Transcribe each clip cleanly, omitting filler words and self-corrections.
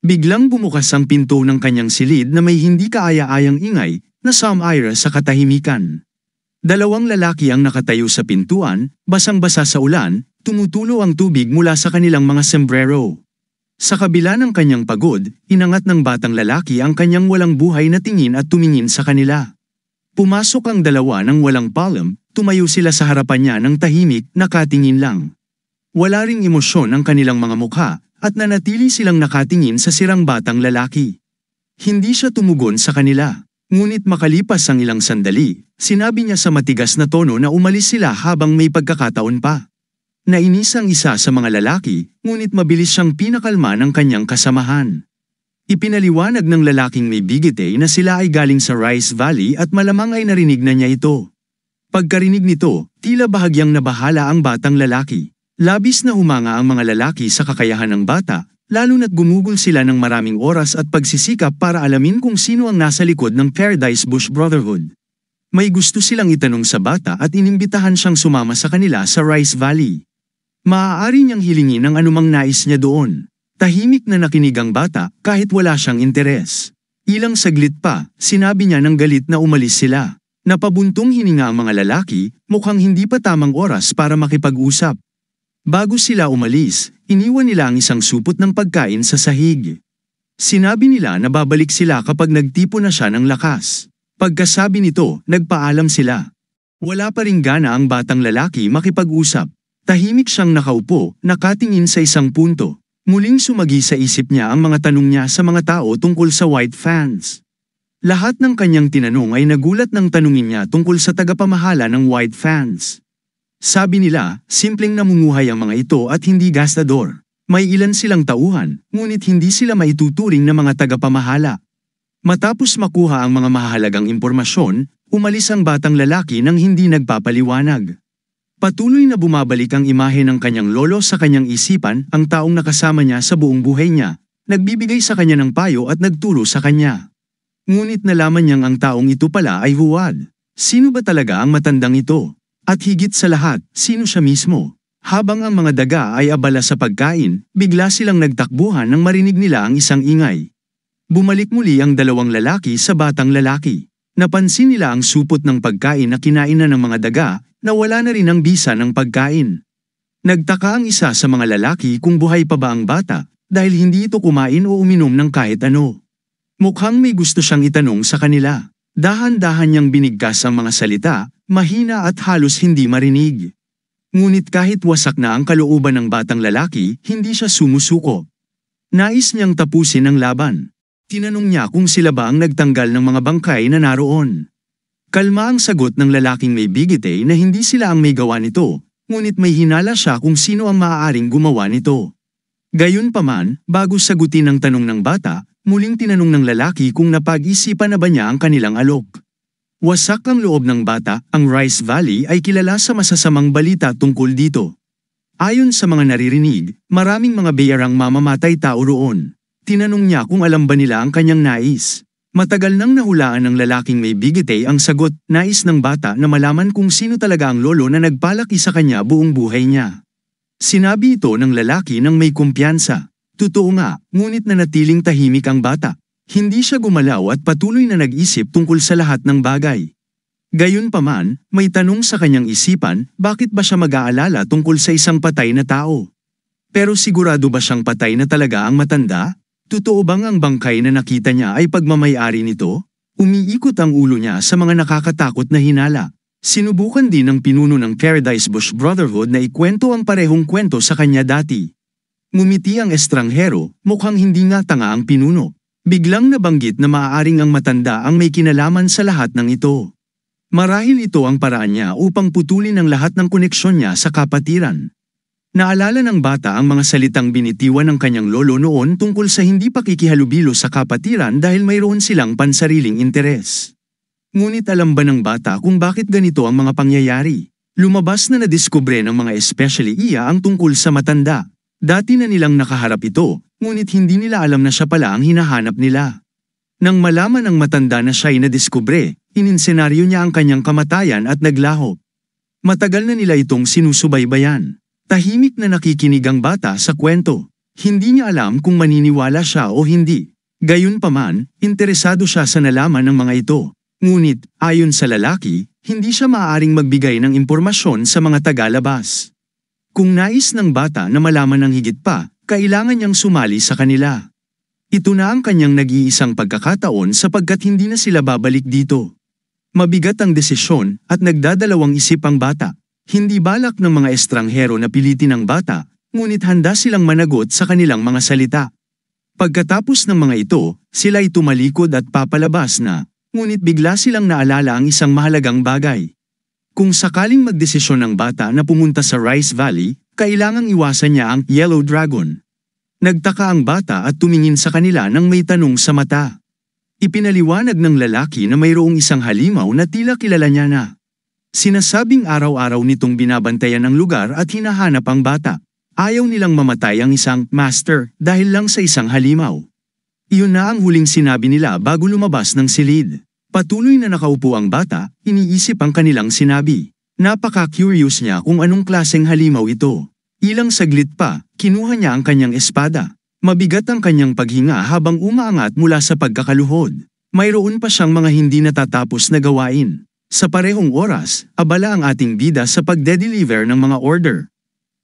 Biglang bumukas ang pinto ng kanyang silid na may hindi kaaya-ayang ingay na sumira sa katahimikan. Dalawang lalaki ang nakatayo sa pintuan, basang-basa sa ulan, tumutulo ang tubig mula sa kanilang mga sombrero. Sa kabila ng kanyang pagod, inangat ng batang lalaki ang kanyang walang buhay na tingin at tumingin sa kanila. Pumasok ang dalawa ng walang palm, tumayo sila sa harapan niya ng tahimik, nakatingin lang. Wala ring emosyon ang kanilang mga mukha, at nanatili silang nakatingin sa sirang batang lalaki. Hindi siya tumugon sa kanila, ngunit makalipas ang ilang sandali, sinabi niya sa matigas na tono na umalis sila habang may pagkakataon pa. Nainis ang isa sa mga lalaki, ngunit mabilis siyang pinakalma ng kanyang kasamahan. Ipinaliwanag ng lalaking may bigete na sila ay galing sa Rice Valley at malamang ay narinig na niya ito. Pagkarinig nito, tila bahagyang nabahala ang batang lalaki. Labis na humanga ang mga lalaki sa kakayahan ng bata, lalo na't gumugol sila ng maraming oras at pagsisikap para alamin kung sino ang nasa likod ng Paradise Bush Brotherhood. May gusto silang itanong sa bata at inimbitahan siyang sumama sa kanila sa Rice Valley. Maaari niyang hilingin ang anumang nais niya doon. Tahimik na nakinig ang bata kahit wala siyang interes. Ilang saglit pa, sinabi niya ng galit na umalis sila. Napabuntong hininga ang mga lalaki, mukhang hindi pa tamang oras para makipag-usap. Bago sila umalis, iniwan nila ang isang supot ng pagkain sa sahig. Sinabi nila na babalik sila kapag nagtipo na siya ng lakas. Pagkasabi nito, nagpaalam sila. Wala pa ring gana ang batang lalaki makipag-usap. Tahimik siyang nakaupo, nakatingin sa isang punto. Muling sumagi sa isip niya ang mga tanong niya sa mga tao tungkol sa White Fans. Lahat ng kanyang tinanong ay nagulat ng tanungin niya tungkol sa tagapamahala ng White Fans. Sabi nila, simpleng namumuhay ang mga ito at hindi gastador. May ilan silang tauhan, ngunit hindi sila maituturing na mga tagapamahala. Matapos makuha ang mga mahalagang impormasyon, umalis ang batang lalaki nang hindi nagpapaliwanag. Patuloy na bumabalik ang imahe ng kanyang lolo sa kanyang isipan, ang taong nakasama niya sa buong buhay niya, nagbibigay sa kanya ng payo at nagturo sa kanya. Ngunit nalaman niyang ang taong ito pala ay huwad. Sino ba talaga ang matandang ito? At higit sa lahat, sino siya mismo? Habang ang mga daga ay abala sa pagkain, bigla silang nagtakbuhan nang marinig nila ang isang ingay. Bumalik muli ang dalawang lalaki sa batang lalaki. Napansin nila ang supot ng pagkain na kinain na ng mga daga, na wala na rin ang bisa ng pagkain. Nagtaka ang isa sa mga lalaki kung buhay pa ba ang bata, dahil hindi ito kumain o uminom ng kahit ano. Mukhang may gusto siyang itanong sa kanila. Dahan-dahan niyang binigkas ang mga salita, mahina at halos hindi marinig. Ngunit kahit wasak na ang kalooban ng batang lalaki, hindi siya sumusuko. Nais niyang tapusin ang laban. Tinanong niya kung sila ba ang nagtanggal ng mga bangkay na naroon. Kalma ang sagot ng lalaking may bigete na hindi sila ang may gawa nito, ngunit may hinala siya kung sino ang maaaring gumawa nito. Gayunpaman, bago sagutin ang tanong ng bata, muling tinanong ng lalaki kung napag-isipan na ba niya ang kanilang alok. Wasak ang loob ng bata, ang Rice Valley ay kilala sa masasamang balita tungkol dito. Ayon sa mga naririnig, maraming mga biyarang mamamatay tao roon. Tinanong niya kung alam ba nila ang kanyang nais. Matagal nang nahulaan ng lalaking may bigete ang sagot, nais ng bata na malaman kung sino talaga ang lolo na nagpalaki sa kanya buong buhay niya. Sinabi ito ng lalaki nang may kumpiyansa. Totoo nga, ngunit nanatiling tahimik ang bata. Hindi siya gumalaw at patuloy na nag-isip tungkol sa lahat ng bagay. Gayunpaman, may tanong sa kanyang isipan, bakit ba siya mag-aalala tungkol sa isang patay na tao? Pero sigurado ba siyang patay na talaga ang matanda? Totoo bang ang bangkay na nakita niya ay pagmamay-ari nito? Umiikot ang ulo niya sa mga nakakatakot na hinala. Sinubukan din ng pinuno ng Paradise Bush Brotherhood na ikwento ang parehong kwento sa kanya dati. Ngumiti ang estranghero, mukhang hindi nga tanga ang pinuno. Biglang nabanggit na maaaring ang matanda ang may kinalaman sa lahat ng ito. Marahil ito ang paraan niya upang putulin ang lahat ng koneksyon niya sa kapatiran. Naalala ng bata ang mga salitang binitiwan ng kanyang lolo noon tungkol sa hindi pakikihalubilo sa kapatiran dahil mayroon silang pansariling interes. Ngunit alam ba ng bata kung bakit ganito ang mga pangyayari? Lumabas na nadiskubre ng mga especially iya ang tungkol sa matanda. Dati na nilang nakaharap ito, ngunit hindi nila alam na siya pala ang hinahanap nila. Nang malaman ng matanda na siya'y nadiskubre, ininsenaryo niya ang kanyang kamatayan at naglaho. Matagal na nila itong sinusubaybayan. Tahimik na nakikinig ang bata sa kwento. Hindi niya alam kung maniniwala siya o hindi. Gayunpaman, interesado siya sa nalaman ng mga ito. Ngunit, ayon sa lalaki, hindi siya maaaring magbigay ng impormasyon sa mga tagalabas. Kung nais ng bata na malaman ng higit pa, kailangan niyang sumali sa kanila. Ito na ang kanyang nag-iisang pagkakataon sapagkat hindi na sila babalik dito. Mabigat ang desisyon at nagdadalawang isip ang bata. Hindi balak ng mga estranghero na pilitin ang bata, ngunit handa silang managot sa kanilang mga salita. Pagkatapos ng mga ito, sila ay tumalikod at papalabas na, ngunit bigla silang naalala ang isang mahalagang bagay. Kung sakaling magdesisyon ng bata na pumunta sa Rice Valley, kailangang iwasan niya ang Yellow Dragon. Nagtaka ang bata at tumingin sa kanila nang may tanong sa mata. Ipinaliwanag ng lalaki na mayroong isang halimaw na tila kilala niya na. Sinasabing araw-araw nitong binabantayan ang lugar at hinahanap ang bata. Ayaw nilang mamatay ang isang master dahil lang sa isang halimaw. Iyon na ang huling sinabi nila bago lumabas ng silid. Patuloy na nakaupo ang bata, iniisip ang kanilang sinabi. Napaka-curious niya kung anong klaseng halimaw ito. Ilang saglit pa, kinuha niya ang kanyang espada. Mabigat ang kanyang paghinga habang umaangat mula sa pagkakaluhod. Mayroon pa siyang mga hindi natatapos na gawain. Sa parehong oras, abala ang ating bida sa pagde-deliver ng mga order.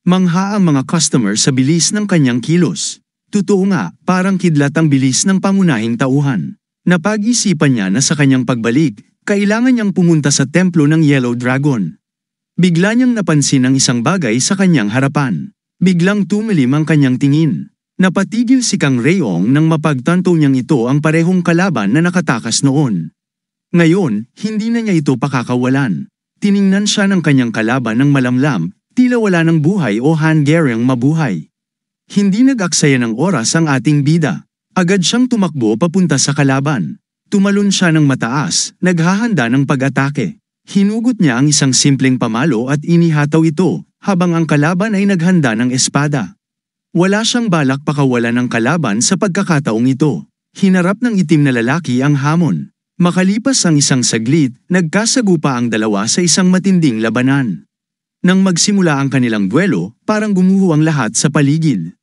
Mangha ang mga customer sa bilis ng kanyang kilos. Totoo nga, parang kidlat ang bilis ng pangunahing tauhan. Napag-isipan niya na sa kanyang pagbalik, kailangan niyang pumunta sa templo ng Yellow Dragon. Bigla niyang napansin ang isang bagay sa kanyang harapan. Biglang tumilim ang kanyang tingin. Napatigil si Kang Rayong nang mapagtanto niyang ito ang parehong kalaban na nakatakas noon. Ngayon, hindi na niya ito pakakawalan. Tiningnan siya ng kanyang kalaban ng malamlam, tila wala ng buhay o hanggang mabuhay. Hindi nag-aksaya ng oras ang ating bida. Agad siyang tumakbo papunta sa kalaban. Tumalon siya ng mataas, naghahanda ng pag-atake. Hinugot niya ang isang simpleng pamalo at inihataw ito, habang ang kalaban ay naghanda ng espada. Wala siyang balak pakawalan ng kalaban sa pagkakataong ito. Hinarap ng itim na lalaki ang hamon. Makalipas ang isang saglit, nagkasagupa ang dalawa sa isang matinding labanan. Nang magsimula ang kanilang duelo, parang gumuho ang lahat sa paligid.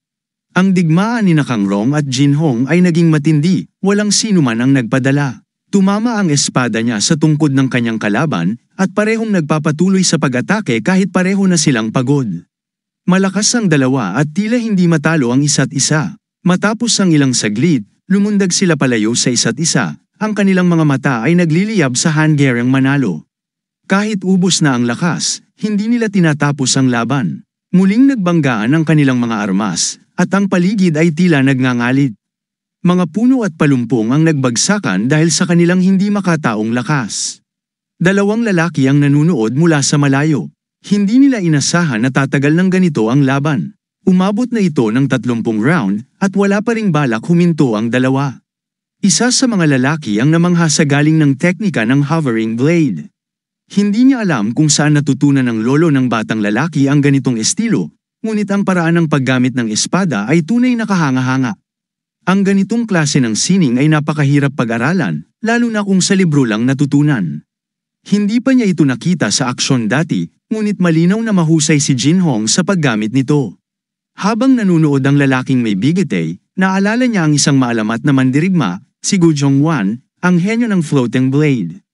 Ang digmaan ni Kang Rong at Jin Hong ay naging matindi, walang sino man ang nagpadala. Tumama ang espada niya sa tungkod ng kanyang kalaban at parehong nagpapatuloy sa pag-atake kahit pareho na silang pagod. Malakas ang dalawa at tila hindi matalo ang isa't isa. Matapos ang ilang saglit, lumundag sila palayo sa isa't isa. Ang kanilang mga mata ay nagliliyab sa hanggang manalo. Kahit ubos na ang lakas, hindi nila tinatapos ang laban. Muling nagbanggaan ang kanilang mga armas, at ang paligid ay tila nagngangalit. Mga puno at palumpong ang nagbagsakan dahil sa kanilang hindi makataong lakas. Dalawang lalaki ang nanunood mula sa malayo. Hindi nila inasahan na tatagal ng ganito ang laban. Umabot na ito ng 30 round at wala pa ring balak huminto ang dalawa. Isa sa mga lalaki ang namangha sa galing ng teknika ng hovering blade. Hindi niya alam kung saan natutunan ng lolo ng batang lalaki ang ganitong estilo, ngunit ang paraan ng paggamit ng espada ay tunay na kahanga-hanga. Ang ganitong klase ng sining ay napakahirap pag-aralan, lalo na kung sa libro lang natutunan. Hindi pa niya ito nakita sa aksyon dati, ngunit malinaw na mahusay si Jin Hong sa paggamit nito. Habang nanunood ang lalaking may bigete, naalala niya ang isang maalamat na mandirigma, si Gu Zhongwan, ang henyo ng floating blade.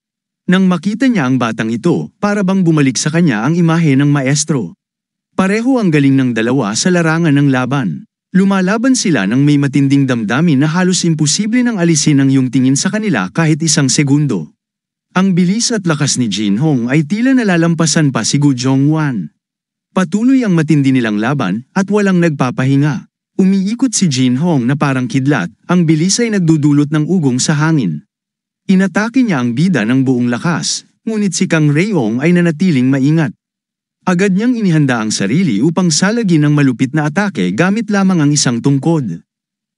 Nang makita niya ang batang ito, para bang bumalik sa kanya ang imahe ng maestro. Pareho ang galing ng dalawa sa larangan ng laban. Lumalaban sila nang may matinding damdamin na halos imposible nang alisin ang iyong tingin sa kanila kahit isang segundo. Ang bilis at lakas ni Jin Hong ay tila nalalampasan pa si Gu Zhongwan. Patuloy ang matindi nilang laban at walang nagpapahinga. Umiikot si Jin Hong na parang kidlat, ang bilis ay nagdudulot ng ugong sa hangin. Inatake niya ang bida ng buong lakas, ngunit si Kang Rayong ay nanatiling maingat. Agad niyang inihanda ang sarili upang salagin ang malupit na atake gamit lamang ang isang tungkod.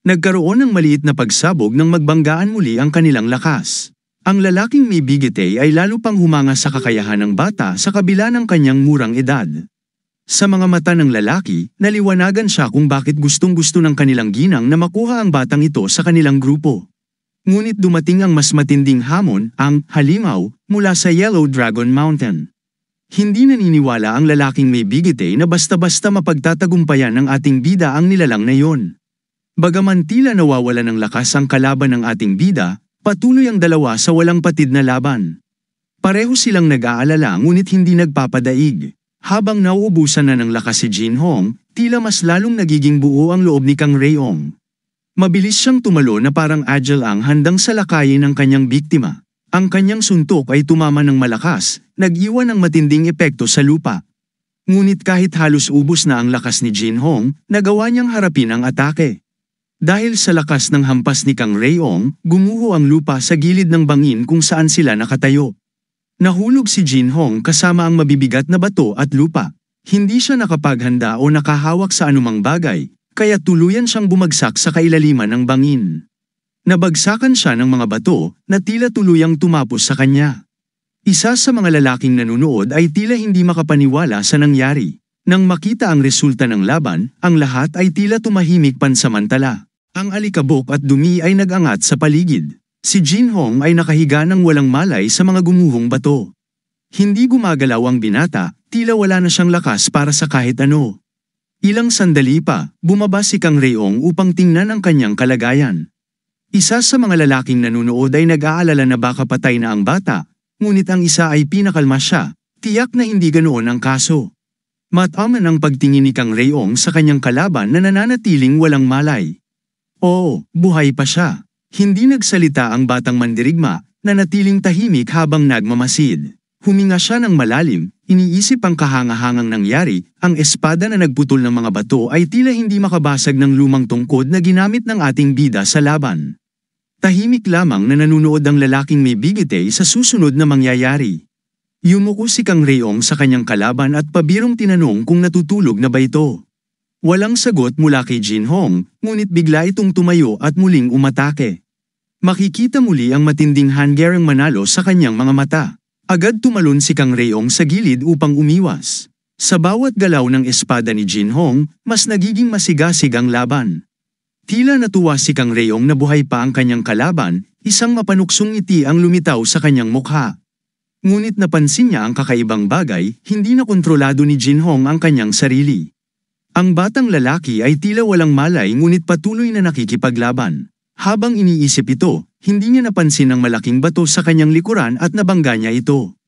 Nagkaroon ng maliit na pagsabog nang magbanggaan muli ang kanilang lakas. Ang lalaking may bigete ay lalo pang humanga sa kakayahan ng bata sa kabila ng kanyang murang edad. Sa mga mata ng lalaki, naliwanagan siya kung bakit gustong-gusto ng kanilang ginang na makuha ang batang ito sa kanilang grupo. Ngunit dumating ang mas matinding hamon, ang halimaw, mula sa Yellow Dragon Mountain. Hindi naniniwala ang lalaking may bigete na basta-basta mapagtatagumpayan ng ating bida ang nilalang na yon. Bagaman tila nawawala ng lakas ang kalaban ng ating bida, patuloy ang dalawa sa walang patid na laban. Pareho silang nag-aalala ngunit hindi nagpapadaig. Habang nauubusan na ng lakas si Jin Hong, tila mas lalong nagiging buo ang loob ni Kang Rayong. Mabilis siyang tumalo na parang agile ang handang salakayin ng kanyang biktima. Ang kanyang suntok ay tumama ng malakas, nag-iwan ng matinding epekto sa lupa. Ngunit kahit halos ubos na ang lakas ni Jin Hong, nagawa niyang harapin ang atake. Dahil sa lakas ng hampas ni Kang Rayong, gumuho ang lupa sa gilid ng bangin kung saan sila nakatayo. Nahulog si Jin Hong kasama ang mabibigat na bato at lupa. Hindi siya nakapaghanda o nakahawak sa anumang bagay, kaya tuluyan siyang bumagsak sa kailaliman ng bangin. Nabagsakan siya ng mga bato na tila tuluyang tumapos sa kanya. Isa sa mga lalaking nanunood ay tila hindi makapaniwala sa nangyari. Nang makita ang resulta ng laban, ang lahat ay tila tumahimik pansamantala. Ang alikabok at dumi ay nag-angat sa paligid. Si Jin Hong ay nakahiga ng walang malay sa mga gumuhong bato. Hindi gumagalaw ang binata, tila wala na siyang lakas para sa kahit ano. Ilang sandali pa, bumaba si Kang Rayong upang tingnan ang kanyang kalagayan. Isa sa mga lalaking nanunood ay nag-aalala na baka patay na ang bata, ngunit ang isa ay pinakalma siya, tiyak na hindi ganoon ang kaso. Mataman ang pagtingin ni Kang Rayong sa kanyang kalaban na nananatiling walang malay. Oo, buhay pa siya. Hindi nagsalita ang batang mandirigma, nanatiling tahimik habang nagmamasid. Huminga siya ng malalim, iniisip ang kahangahangang nangyari, ang espada na nagputol ng mga bato ay tila hindi makabasag ng lumang tungkod na ginamit ng ating bida sa laban. Tahimik lamang na nanunood ang lalaking may bigete sa susunod na mangyayari. Yumuko si Kang Rayong sa kanyang kalaban at pabirong tinanong kung natutulog na ba ito. Walang sagot mula kay Jin Hong, ngunit bigla itong tumayo at muling umatake. Makikita muli ang matinding hanggarang manalo sa kanyang mga mata. Agad tumalon si Kang Rayong sa gilid upang umiwas. Sa bawat galaw ng espada ni Jin Hong, mas nagiging masigasig ang laban. Tila natuwa si Kang Rayong na buhay pa ang kanyang kalaban, isang mapanuksong ngiti ang lumitaw sa kanyang mukha. Ngunit napansin niya ang kakaibang bagay, hindi na kontrolado ni Jin Hong ang kanyang sarili. Ang batang lalaki ay tila walang malay ngunit patuloy na nakikipaglaban. Habang iniisip ito, hindi niya napansin ang malaking bato sa kanyang likuran at nabangga niya ito.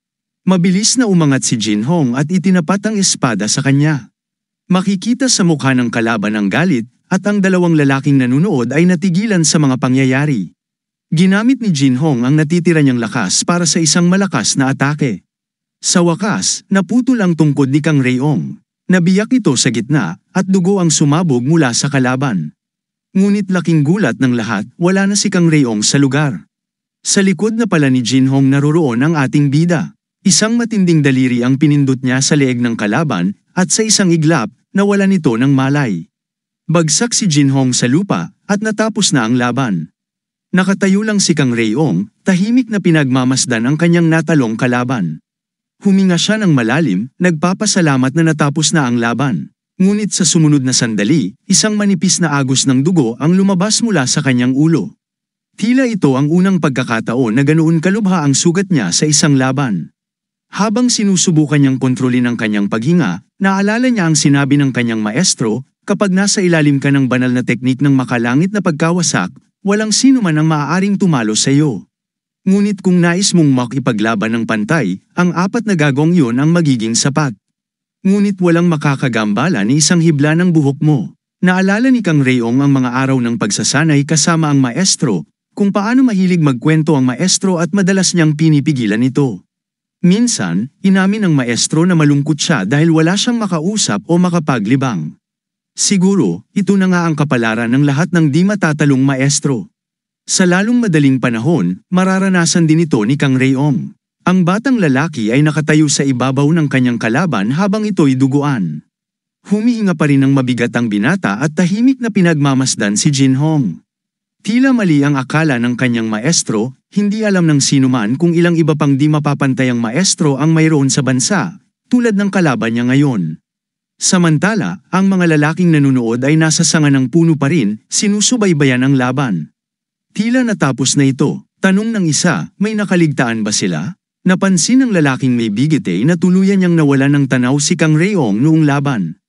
Mabilis na umangat si Jin Hong at itinapat ang espada sa kanya. Makikita sa mukha ng kalaban ang galit at ang dalawang lalaking nanunood ay natigilan sa mga pangyayari. Ginamit ni Jin Hong ang natitira niyang lakas para sa isang malakas na atake. Sa wakas, naputol ang tungkod ni Kang Rayong. Nabiyak ito sa gitna at dugo ang sumabog mula sa kalaban. Ngunit laking gulat ng lahat, wala na si Kang Rayong sa lugar. Sa likod na pala ni Jin Hong naroroon ang ating bida. Isang matinding daliri ang pinindot niya sa leeg ng kalaban at sa isang iglap, nawala nito ng malay. Bagsak si Jin Hong sa lupa at natapos na ang laban. Nakatayo lang si Kang Rayong, tahimik na pinagmamasdan ang kanyang natalong kalaban. Huminga siya ng malalim, nagpapasalamat na natapos na ang laban. Ngunit sa sumunod na sandali, isang manipis na agos ng dugo ang lumabas mula sa kanyang ulo. Tila ito ang unang pagkakataon na ganoon kalubha ang sugat niya sa isang laban. Habang sinusubukan niyang kontrolin ang kanyang paghinga, naalala niya ang sinabi ng kanyang maestro, kapag nasa ilalim ka ng banal na teknik ng makalangit na pagkawasak, walang sino man ang maaaring tumalo sa iyo. Ngunit kung nais mong makipaglaban ng pantay, ang apat na gagong yun ang magiging sapat. Ngunit walang makakagambala ni isang hibla ng buhok mo. Naalala ni Kang Rayong ang mga araw ng pagsasanay kasama ang maestro, kung paano mahilig magkwento ang maestro at madalas niyang pinipigilan ito. Minsan, inamin ng maestro na malungkot siya dahil wala siyang makausap o makapaglibang. Siguro, ito na nga ang kapalaran ng lahat ng di matatalong maestro. Sa lalong madaling panahon, mararanasan din ito ni Kang Rayong. Ang batang lalaki ay nakatayo sa ibabaw ng kanyang kalaban habang ito'y duguan. Humihinga pa rin ng mabigat ang binata at tahimik na pinagmamasdan si Jin Hong. Tila mali ang akala ng kanyang maestro, hindi alam ng sinuman kung ilang iba pang di mapapantayang maestro ang mayroon sa bansa, tulad ng kalaban niya ngayon. Samantala, ang mga lalaking nanunood ay nasa sanga ng puno pa rin, sinusubaybayan ang laban. Tila natapos na ito, tanong ng isa, may nakaligtaan ba sila? Napansin ng lalaking may bigete na tuluyan niyang nawalan ng tanaw si Kang Rayong noong laban.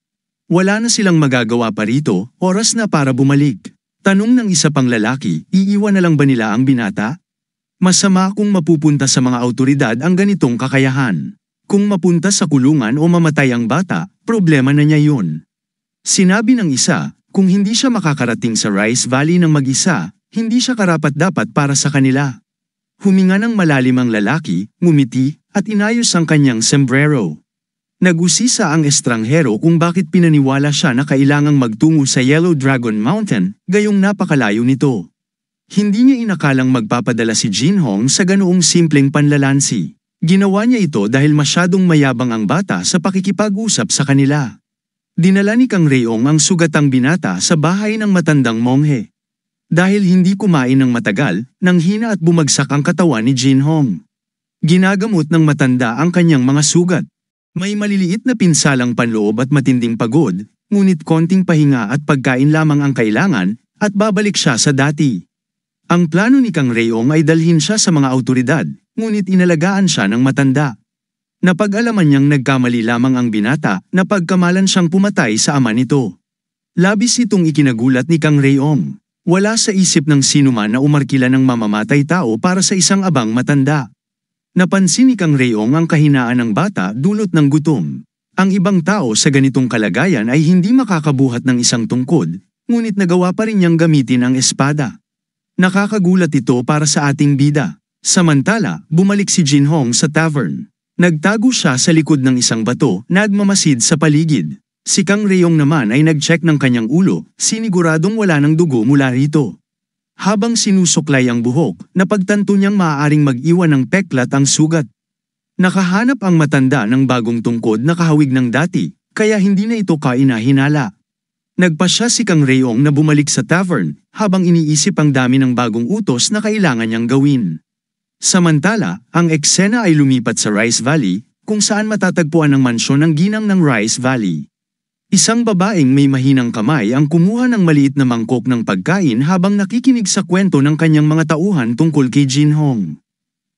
Wala na silang magagawa pa rito, oras na para bumalik. Tanong ng isa pang lalaki, iiwan na lang ba nila ang binata? Masama kung mapupunta sa mga awtoridad ang ganitong kakayahan. Kung mapunta sa kulungan o mamatay ang bata, problema na niya yun. Sinabi ng isa, kung hindi siya makakarating sa Rice Valley ng mag-isa, hindi siya karapat-dapat para sa kanila. Huminga ng malalim ang lalaki, ngumiti, at inayos ang kanyang sombrero. Nag-usisa ang estranghero kung bakit pinaniwala siya na kailangang magtungo sa Yellow Dragon Mountain, gayong napakalayo nito. Hindi niya inakalang magpapadala si Jinhong sa ganoong simpleng panlalansi. Ginawa niya ito dahil masyadong mayabang ang bata sa pakikipag-usap sa kanila. Dinala ni Kang Rayong ang sugatang binata sa bahay ng matandang monghe. Dahil hindi kumain ng matagal, nanghina at bumagsak ang katawan ni Jinhong. Ginagamot ng matanda ang kanyang mga sugat. May maliliit na pinsalang panloob at matinding pagod, ngunit konting pahinga at pagkain lamang ang kailangan, at babalik siya sa dati. Ang plano ni Kang Rayong ay dalhin siya sa mga awtoridad, ngunit inalagaan siya ng matanda. Napag-alaman niyang nagkamali lamang ang binata na pagkamalan siyang pumatay sa ama nito. Labis itong ikinagulat ni Kang Rayong. Wala sa isip ng sinuman na umarkila ng mamamatay tao para sa isang abang matanda. Napansin ni Kang Rayong ang kahinaan ng bata dulot ng gutom. Ang ibang tao sa ganitong kalagayan ay hindi makakabuhat ng isang tungkod, ngunit nagawa pa rin niyang gamitin ang espada. Nakakagulat ito para sa ating bida. Samantala, bumalik si Jinhong sa tavern. Nagtago siya sa likod ng isang bato, nagmamasid sa paligid. Si Kang Rayong naman ay nag-check ng kanyang ulo, siniguradong wala ng dugo mula rito. Habang sinusuklay ang buhok, napagtanto niyang maaaring mag-iwan ng peklat ang sugat. Nakahanap ang matanda ng bagong tungkod na kahawig ng dati, kaya hindi na ito kainahinala. Nagpasya si Kang Rayong na bumalik sa tavern, habang iniisip ang dami ng bagong utos na kailangan niyang gawin. Samantala, ang eksena ay lumipat sa Rice Valley, kung saan matatagpuan ang mansyon ng ginang ng Rice Valley. Isang babaeng may mahinang kamay ang kumuha ng maliit na mangkok ng pagkain habang nakikinig sa kwento ng kanyang mga tauhan tungkol kay Jinhong.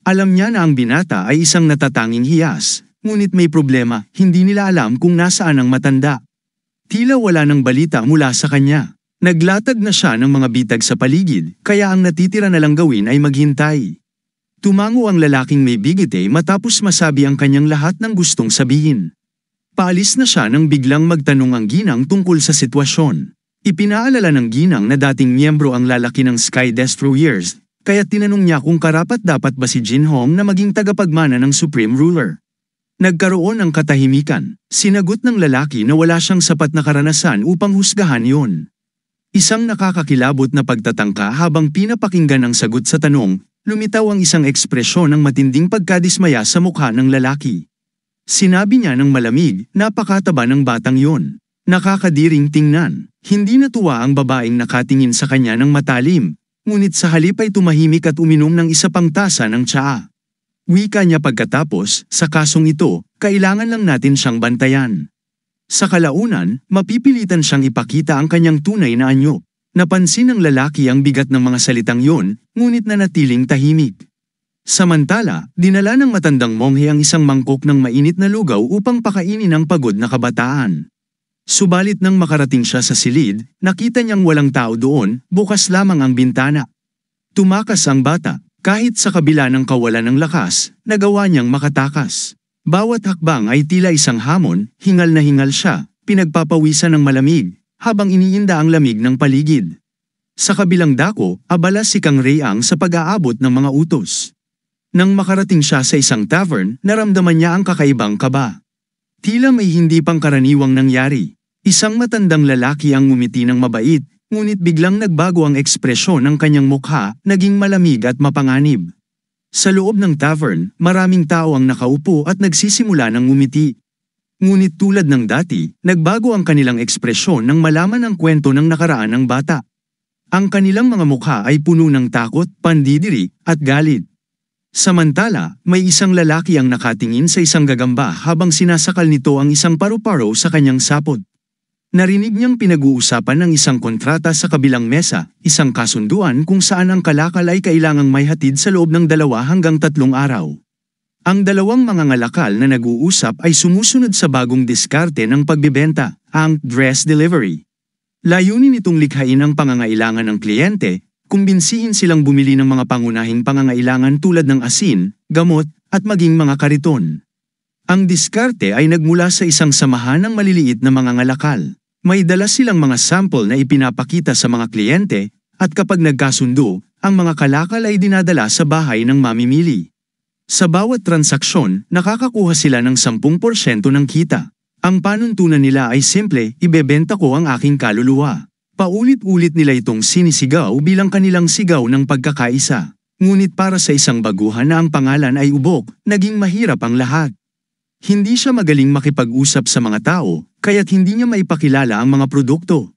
Alam niya na ang binata ay isang natatanging hiyas, ngunit may problema, hindi nila alam kung nasaan ang matanda. Tila wala ng balita mula sa kanya. Naglatag na siya ng mga bitag sa paligid, kaya ang natitira na lang gawin ay maghintay. Tumango ang lalaking may bigete matapos masabi ang kanyang lahat ng gustong sabihin. Paalis na siya nang biglang magtanong ang ginang tungkol sa sitwasyon. Ipinaalala ng ginang na dating miyembro ang lalaki ng Sky Destroyers, kaya tinanong niya kung karapat-dapat ba si Jinhong na maging tagapagmana ng Supreme Ruler. Nagkaroon ng katahimikan. Sinagot ng lalaki na wala siyang sapat na karanasan upang husgahan yon. Isang nakakakilabot na pagtatangka habang pinapakinggan ang sagot sa tanong, lumitaw ang isang ekspresyon ng matinding pagkadismaya sa mukha ng lalaki. Sinabi niya ng malamig, napakataba ng batang yon. Nakakadiring tingnan. Hindi natuwa ang babaeng nakatingin sa kanya ng matalim, ngunit sa halip ay tumahimik at uminom ng isa pang tasa ng tsaa. Wika niya pagkatapos, sa kasong ito, kailangan lang natin siyang bantayan. Sa kalaunan, mapipilitan siyang ipakita ang kanyang tunay na anyo. Napansin ng lalaki ang bigat ng mga salitang yon, ngunit nanatiling tahimik. Samantala, dinala ng matandang monghe ang isang mangkok ng mainit na lugaw upang pakainin ang pagod na kabataan. Subalit nang makarating siya sa silid, nakita niyang walang tao doon, bukas lamang ang bintana. Tumakas ang bata, kahit sa kabila ng kawalan ng lakas, nagawa niyang makatakas. Bawat hakbang ay tila isang hamon, hingal na hingal siya, pinagpapawisan ng malamig, habang iniinda ang lamig ng paligid. Sa kabilang dako, abala si Kang Rayong sa pag-aabot ng mga utos. Nang makarating siya sa isang tavern, naramdaman niya ang kakaibang kaba. Tila may hindi pang karaniwang nangyari. Isang matandang lalaki ang ngumiti ng mabait, ngunit biglang nagbago ang ekspresyon ng kanyang mukha, naging malamig at mapanganib. Sa loob ng tavern, maraming tao ang nakaupo at nagsisimula ng ngumiti. Ngunit tulad ng dati, nagbago ang kanilang ekspresyon nang malaman ang kwento ng nakaraan ng bata. Ang kanilang mga mukha ay puno ng takot, pandidiri, at galit. Samantala, may isang lalaki ang nakatingin sa isang gagamba habang sinasakal nito ang isang paru-paro sa kanyang sapot. Narinig niyang pinag-uusapan ng isang kontrata sa kabilang mesa, isang kasunduan kung saan ang kalakal ay kailangang may hatid sa loob ng 2 hanggang 3 araw. Ang dalawang mangangalakal na nag-uusap ay sumusunod sa bagong diskarte ng pagbebenta, ang dress delivery. Layunin nitong likhain ang pangangailangan ng kliyente, kumbinsihin silang bumili ng mga pangunahing pangangailangan tulad ng asin, gamot, at maging mga kariton. Ang diskarte ay nagmula sa isang samahan ng maliliit na mangangalakal. May dala silang mga sample na ipinapakita sa mga kliyente, at kapag nagkasundo, ang mga kalakal ay dinadala sa bahay ng mamimili. Sa bawat transaksyon, nakakakuha sila ng 10% ng kita. Ang panuntunan nila ay simple, ibebenta ko ang aking kaluluwa. Paulit-ulit nila itong sinisigaw bilang kanilang sigaw ng pagkakaisa. Ngunit para sa isang baguhan na ang pangalan ay ubok, naging mahirap ang lahat. Hindi siya magaling makipag-usap sa mga tao, kaya't hindi niya maipakilala ang mga produkto.